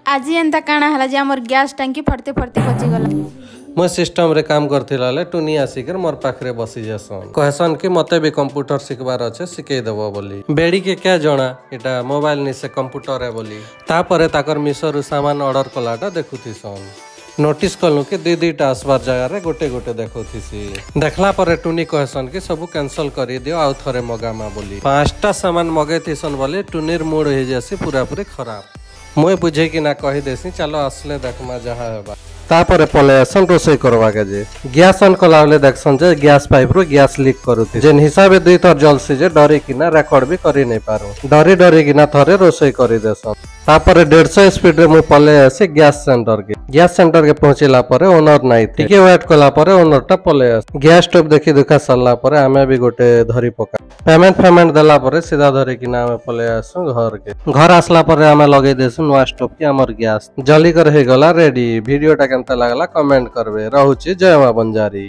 आज एंता काना हला जे हमर गैस टंकी फटते फटते बची गला। मो सिस्टम रे काम करथिला ले टुनी आसिकर मोर पाखरे बसी जसन कहसन कि मते भी कंप्यूटर सिखबार अच्छे सिखै देबो बोली। बेड़ी के क्या जणा एटा मोबाइल नि से कंप्यूटर है बोली। तापरे ताकर मिसरु सामान ऑर्डर कलाटा देखुथिसन। नोटिस कलु कि दीटा आसबार जगह रे गोटे गोटे देखुथिसी। देखला परे टुनी कहसन कि सब कैंसिल करी दियो आउ थरे मगामा बोली। 5टा सामान मगैथिसन बोली टुनीर मूड हो जासी पूरा पूरी खराब। मुई बुझे कि ना कही देसी चलो आसले देखमा जहा हेबा। तापरे पले आसन रोसई करवा के जे गैस ऑन कलावले देखसन जे गैस पाइप रो गैस लीक करूथि। जेन हिसाबे दुई थर जलसी जे डरी किना रेकॉर्ड भी करी नै पारो। डरी किना थरे रोसई करी देसन। तापरे 150 स्पीड रे मु पले आसे गैस सेंटर के पहुंचला परे ओनर नाइ टिके वेट कला परे ओनर टा पले आस। गैस स्टोव देखि दुखा सरला परे आमे भी गोटे धरी पका। पेमेंट देला परे सीधा धरी किना आमे पले आसु घर के। घर आसला परे आमे लगे देसु नवा स्टोव के हमर गैस जल्दी कर हे गला रेडी। वीडियो टा केनता लागला कमेंट करबे। रहूची जय मां बंजारी।